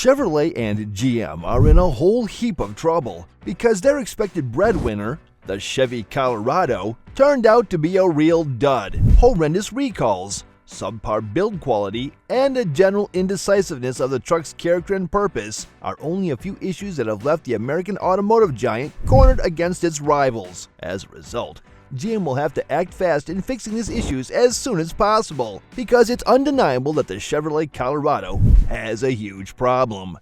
Chevrolet and GM are in a whole heap of trouble because their expected breadwinner, the Chevy Colorado, turned out to be a real dud. Horrendous recalls, subpar build quality, and a general indecisiveness of the truck's character and purpose are only a few issues that have left the American automotive giant cornered against its rivals. As a result, GM will have to act fast in fixing these issues as soon as possible, because it's undeniable that the Chevrolet Colorado has a huge problem.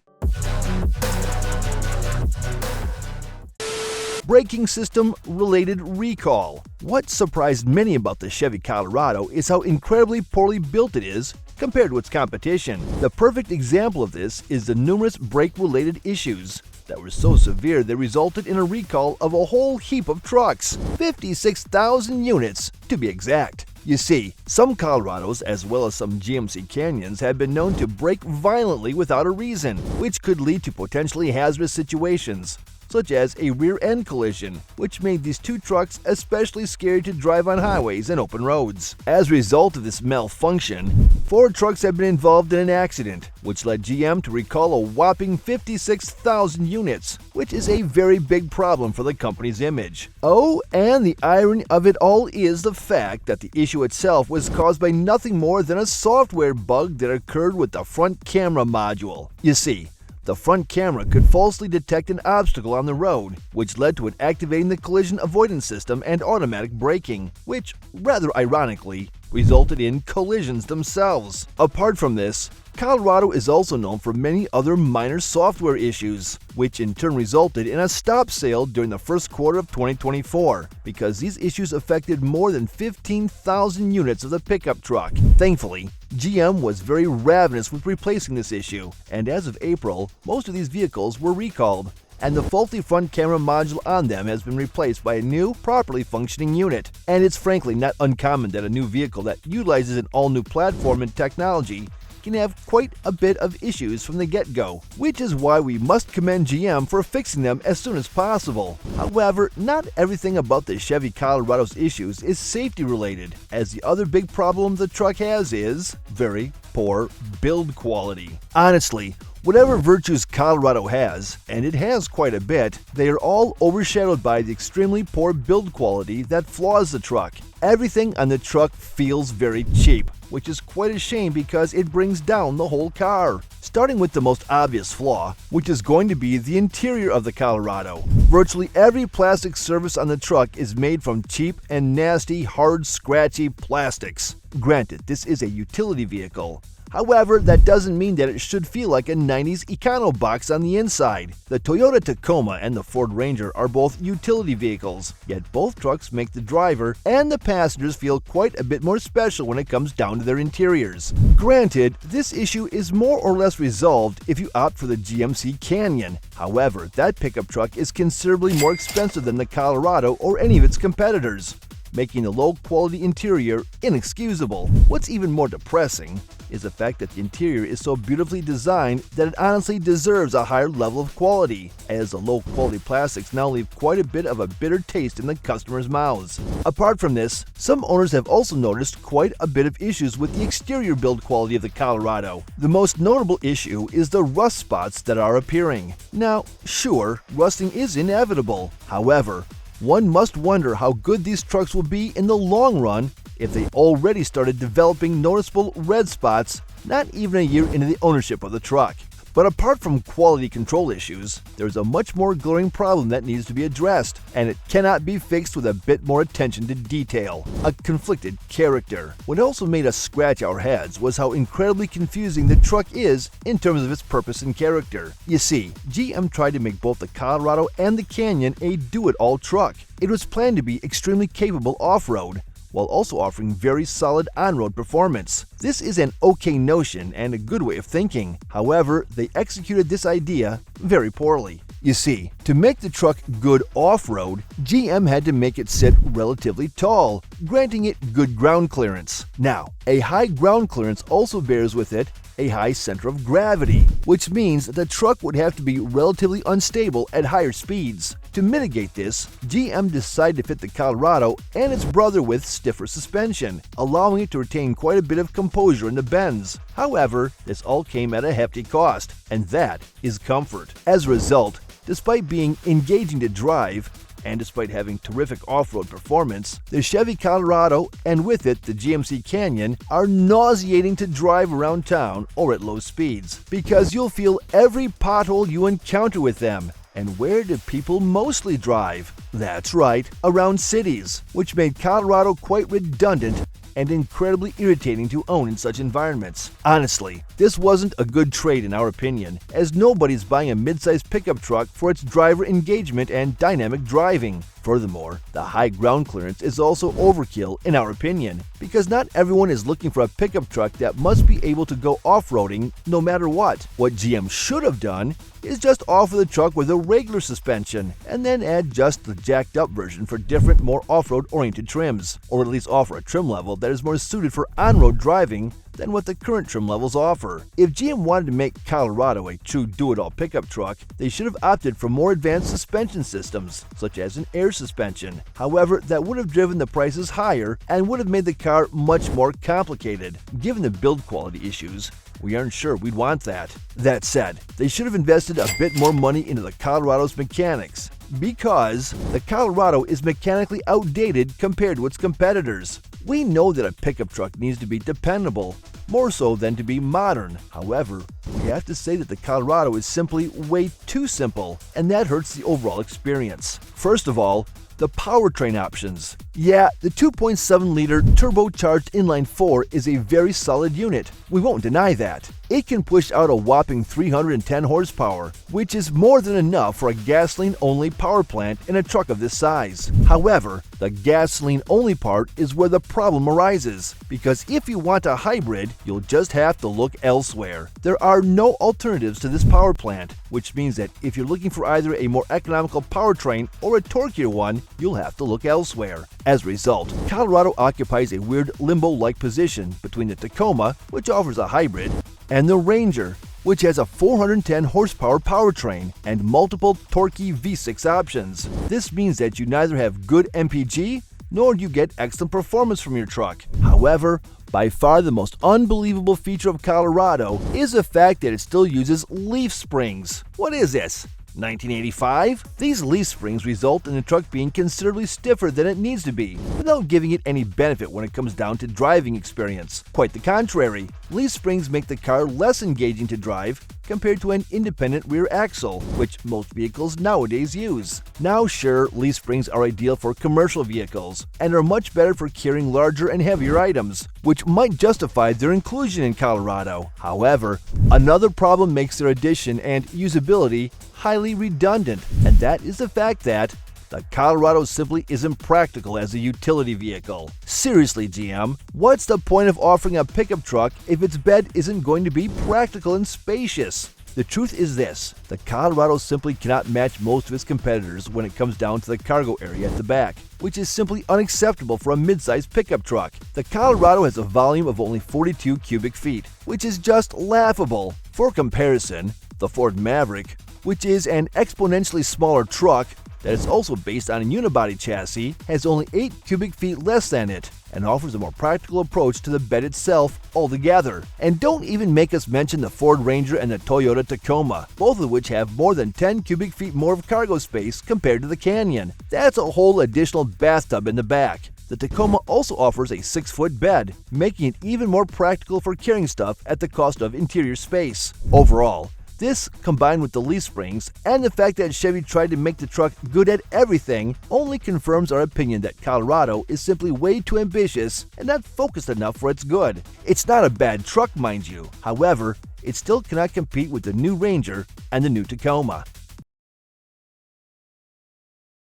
Braking system related recall. What surprised many about the Chevy Colorado is how incredibly poorly built it is compared to its competition. The perfect example of this is the numerous brake-related issues that were so severe they resulted in a recall of a whole heap of trucks, 56,000 units to be exact. You see, some Colorados as well as some GMC Canyons have been known to brake violently without a reason, which could lead to potentially hazardous situations, such as a rear-end collision, which made these two trucks especially scary to drive on highways and open roads. As a result of this malfunction, 4 trucks have been involved in an accident, which led GM to recall a whopping 56,000 units, which is a very big problem for the company's image. Oh, and the irony of it all is the fact that the issue itself was caused by nothing more than a software bug that occurred with the front camera module. You see, the front camera could falsely detect an obstacle on the road, which led to it activating the collision avoidance system and automatic braking, which, rather ironically, resulted in collisions themselves. Apart from this, Colorado is also known for many other minor software issues, which in turn resulted in a stop sale during the first quarter of 2024, because these issues affected more than 15,000 units of the pickup truck. Thankfully, GM was very ravenous with replacing this issue, and as of April, most of these vehicles were recalled, and the faulty front camera module on them has been replaced by a new, properly functioning unit. And it's frankly not uncommon that a new vehicle that utilizes an all-new platform and technology can have quite a bit of issues from the get-go, which is why we must commend GM for fixing them as soon as possible. However, not everything about the Chevy Colorado's issues is safety related, as the other big problem the truck has is very poor build quality. Honestly, whatever virtues Colorado has, and it has quite a bit, they are all overshadowed by the extremely poor build quality that flaws the truck. Everything on the truck feels very cheap, which is quite a shame because it brings down the whole car. Starting with the most obvious flaw, which is going to be the interior of the Colorado. Virtually every plastic surface on the truck is made from cheap and nasty, hard, scratchy plastics. Granted, this is a utility vehicle. However, that doesn't mean that it should feel like a 90s Econo box on the inside. The Toyota Tacoma and the Ford Ranger are both utility vehicles, yet both trucks make the driver and the passengers feel quite a bit more special when it comes down to their interiors. Granted, this issue is more or less resolved if you opt for the GMC Canyon. However, that pickup truck is considerably more expensive than the Colorado or any of its competitors, making the low-quality interior inexcusable. What's even more depressing is the fact that the interior is so beautifully designed that it honestly deserves a higher level of quality, as the low-quality plastics now leave quite a bit of a bitter taste in the customers' mouths. Apart from this, some owners have also noticed quite a bit of issues with the exterior build quality of the Colorado. The most notable issue is the rust spots that are appearing. Now, sure, rusting is inevitable. However, one must wonder how good these trucks will be in the long run if they already started developing noticeable red spots not even a year into the ownership of the truck. But apart from quality control issues, there's a much more glaring problem that needs to be addressed, and it cannot be fixed with a bit more attention to detail: a conflicted character. What also made us scratch our heads was how incredibly confusing the truck is in terms of its purpose and character. You see, GM tried to make both the Colorado and the Canyon a do-it-all truck. It was planned to be extremely capable off-road, while also offering very solid on-road performance. This is an okay notion and a good way of thinking. However, they executed this idea very poorly. You see, to make the truck good off-road, GM had to make it sit relatively tall, granting it good ground clearance. Now, a high ground clearance also bears with it a high center of gravity, which means that the truck would have to be relatively unstable at higher speeds. To mitigate this, GM decided to fit the Colorado and its brother with stiffer suspension, allowing it to retain quite a bit of composure in the bends. However, this all came at a hefty cost, and that is comfort. As a result, despite being engaging to drive, and despite having terrific off-road performance, the Chevy Colorado and with it the GMC Canyon are nauseating to drive around town or at low speeds, because you'll feel every pothole you encounter with them. And where do people mostly drive? That's right, around cities, which made Colorado quite redundant and incredibly irritating to own in such environments. Honestly, this wasn't a good trade in our opinion, as nobody's buying a mid-size pickup truck for its driver engagement and dynamic driving. Furthermore, the high ground clearance is also overkill in our opinion, because not everyone is looking for a pickup truck that must be able to go off-roading no matter what. What GM should have done is just offer the truck with a regular suspension and then add just the jacked up version for different, more off-road oriented trims, or at least offer a trim level that is more suited for on-road driving than what the current trim levels offer. If GM wanted to make Colorado a true do-it-all pickup truck, they should have opted for more advanced suspension systems, such as an air suspension. However, that would have driven the prices higher and would have made the car much more complicated. Given the build quality issues, we aren't sure we'd want that. That said, they should have invested a bit more money into the Colorado's mechanics, because the Colorado is mechanically outdated compared to its competitors. We know that a pickup truck needs to be dependable, more so than to be modern. However, we have to say that the Colorado is simply way too simple, and that hurts the overall experience. First of all, the powertrain options. Yeah, the 2.7-liter turbocharged inline-4 is a very solid unit. We won't deny that. It can push out a whopping 310 horsepower, which is more than enough for a gasoline-only power plant in a truck of this size. However, the gasoline-only part is where the problem arises, because if you want a hybrid, you'll just have to look elsewhere. There are no alternatives to this power plant, which means that if you're looking for either a more economical powertrain or a torquier one, you'll have to look elsewhere. As a result, Colorado occupies a weird limbo-like position between the Tacoma, which offers a hybrid, and the Ranger, which has a 410 horsepower powertrain and multiple torquey V6 options. This means that you neither have good MPG nor do you get excellent performance from your truck. However, by far the most unbelievable feature of Colorado is the fact that it still uses leaf springs. What is this? 1985? These leaf springs result in the truck being considerably stiffer than it needs to be, without giving it any benefit when it comes down to driving experience. Quite the contrary, leaf springs make the car less engaging to drive compared to an independent rear axle, which most vehicles nowadays use. Now sure, leaf springs are ideal for commercial vehicles, and are much better for carrying larger and heavier items, which might justify their inclusion in Colorado. However, another problem makes their addition and usability highly redundant, and that is the fact that the Colorado simply isn't practical as a utility vehicle. Seriously, GM, what's the point of offering a pickup truck if its bed isn't going to be practical and spacious? The truth is this: the Colorado simply cannot match most of its competitors when it comes down to the cargo area at the back, which is simply unacceptable for a mid-size pickup truck. The Colorado has a volume of only 42 cubic feet, which is just laughable. For comparison, the Ford Maverick, which is an exponentially smaller truck that is also based on a unibody chassis, has only 8 cubic feet less than it, and offers a more practical approach to the bed itself altogether. And don't even make us mention the Ford Ranger and the Toyota Tacoma, both of which have more than 10 cubic feet more of cargo space compared to the Canyon. That's a whole additional bathtub in the back. The Tacoma also offers a 6-foot bed, making it even more practical for carrying stuff at the cost of interior space. Overall, this, combined with the leaf springs and the fact that Chevy tried to make the truck good at everything, only confirms our opinion that Colorado is simply way too ambitious and not focused enough for its good. It's not a bad truck, mind you. However, it still cannot compete with the new Ranger and the new Tacoma.